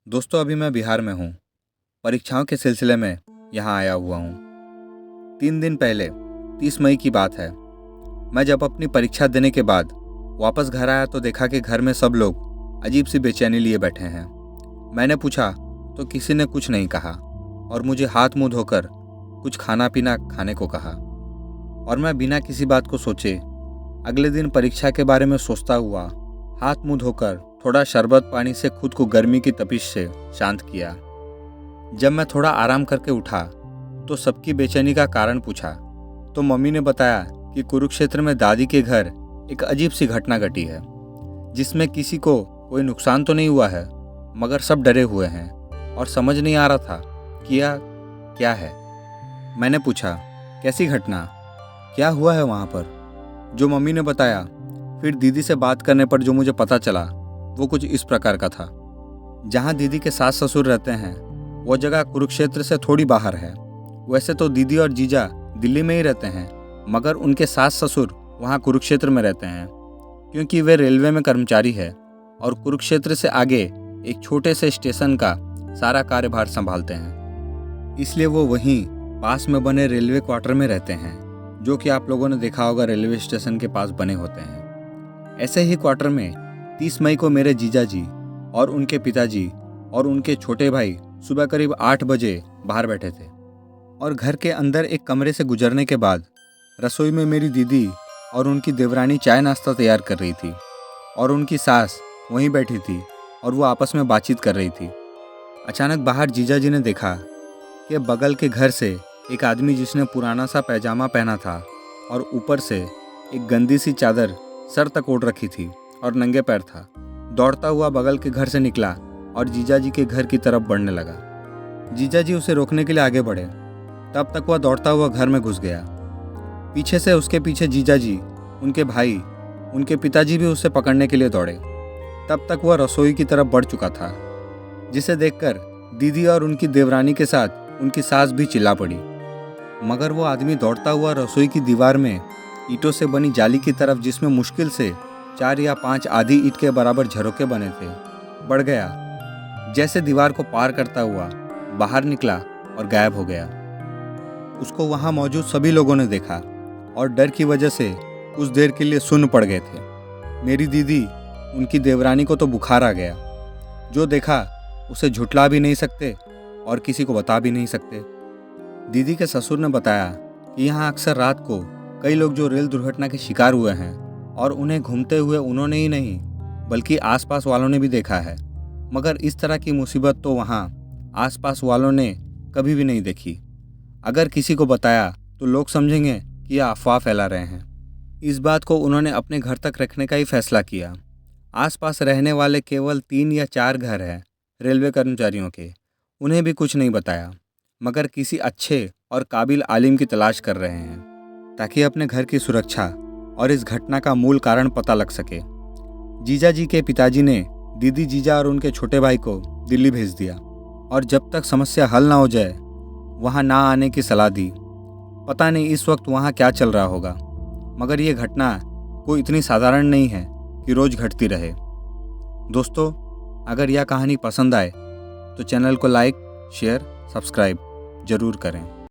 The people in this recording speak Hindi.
दोस्तों, अभी मैं बिहार में हूँ। परीक्षाओं के सिलसिले में यहाँ आया हुआ हूँ। 3 दिन पहले 30 मई की बात है। मैं जब अपनी परीक्षा देने के बाद वापस घर आया तो देखा कि घर में सब लोग अजीब सी बेचैनी लिए बैठे हैं। मैंने पूछा तो किसी ने कुछ नहीं कहा और मुझे हाथ मुंह धोकर कुछ खाना पीना खाने को कहा। और मैं बिना किसी बात को सोचे अगले दिन परीक्षा के बारे में सोचता हुआ हाथ मुंह धोकर थोड़ा शरबत पानी से खुद को गर्मी की तपिश से शांत किया। जब मैं थोड़ा आराम करके उठा तो सबकी बेचैनी का कारण पूछा तो मम्मी ने बताया कि कुरुक्षेत्र में दादी के घर एक अजीब सी घटना घटी है, जिसमें किसी को कोई नुकसान तो नहीं हुआ है, मगर सब डरे हुए हैं और समझ नहीं आ रहा था कि यह क्या है। मैंने पूछा, कैसी घटना, क्या हुआ है वहाँ पर? जो मम्मी ने बताया, फिर दीदी से बात करने पर जो मुझे पता चला वो कुछ इस प्रकार का था। जहाँ दीदी के सास ससुर रहते हैं वो जगह कुरुक्षेत्र से थोड़ी बाहर है। वैसे तो दीदी और जीजा दिल्ली में ही रहते हैं, मगर उनके सास ससुर वहाँ कुरुक्षेत्र में रहते हैं, क्योंकि वे रेलवे में कर्मचारी है और कुरुक्षेत्र से आगे एक छोटे से स्टेशन का सारा कार्यभार संभालते हैं। इसलिए वो वहीं पास में बने रेलवे क्वार्टर में रहते हैं, जो कि आप लोगों ने देखा होगा रेलवे स्टेशन के पास बने होते हैं। ऐसे ही क्वार्टर में 30 मई को मेरे जीजा जी और उनके पिताजी और उनके छोटे भाई सुबह करीब 8 बजे बाहर बैठे थे और घर के अंदर एक कमरे से गुजरने के बाद रसोई में मेरी दीदी और उनकी देवरानी चाय नाश्ता तैयार कर रही थी और उनकी सास वहीं बैठी थी और वो आपस में बातचीत कर रही थी। अचानक बाहर जीजा जी ने देखा कि बगल के घर से एक आदमी, जिसने पुराना सा पैजामा पहना था और ऊपर से एक गंदी सी चादर सर तक ओढ़ रखी थी और नंगे पैर था, दौड़ता हुआ बगल के घर से निकला और जीजा जी के घर की तरफ बढ़ने लगा। जीजा जी उसे रोकने के लिए आगे बढ़े, तब तक वह दौड़ता हुआ घर में घुस गया। पीछे से उसके पीछे जीजा जी, उनके भाई, उनके पिताजी भी उसे पकड़ने के लिए दौड़े। तब तक वह रसोई की तरफ बढ़ चुका था, जिसे देखकर दीदी और उनकी देवरानी के साथ उनकी सास भी चिल्ला पड़ी। मगर वो आदमी दौड़ता हुआ रसोई की दीवार में ईंटों से बनी जाली की तरफ, जिसमें मुश्किल से 4 या 5 आधी ईंट के बराबर झरोके बने थे, बढ़ गया। जैसे दीवार को पार करता हुआ बाहर निकला और गायब हो गया। उसको वहां मौजूद सभी लोगों ने देखा और डर की वजह से कुछ देर के लिए सुन्न पड़ गए थे। मेरी दीदी, उनकी देवरानी को तो बुखार आ गया। जो देखा उसे झुठला भी नहीं सकते और किसी को बता भी नहीं सकते। दीदी के ससुर ने बताया कि यहाँ अक्सर रात को कई लोग जो रेल दुर्घटना के शिकार हुए हैं और उन्हें घूमते हुए उन्होंने ही नहीं बल्कि आसपास वालों ने भी देखा है, मगर इस तरह की मुसीबत तो वहाँ आसपास वालों ने कभी भी नहीं देखी। अगर किसी को बताया तो लोग समझेंगे कि यह अफवाह फैला रहे हैं। इस बात को उन्होंने अपने घर तक रखने का ही फैसला किया। आसपास रहने वाले केवल 3 या 4 घर हैं रेलवे कर्मचारियों के, उन्हें भी कुछ नहीं बताया, मगर किसी अच्छे और काबिल आलिम की तलाश कर रहे हैं ताकि अपने घर की सुरक्षा और इस घटना का मूल कारण पता लग सके। जीजा जी के पिताजी ने दीदी, जीजा और उनके छोटे भाई को दिल्ली भेज दिया और जब तक समस्या हल ना हो जाए वहाँ ना आने की सलाह दी। पता नहीं इस वक्त वहाँ क्या चल रहा होगा, मगर ये घटना कोई इतनी साधारण नहीं है कि रोज़ घटती रहे। दोस्तों, अगर यह कहानी पसंद आए तो चैनल को लाइक, शेयर, सब्सक्राइब जरूर करें।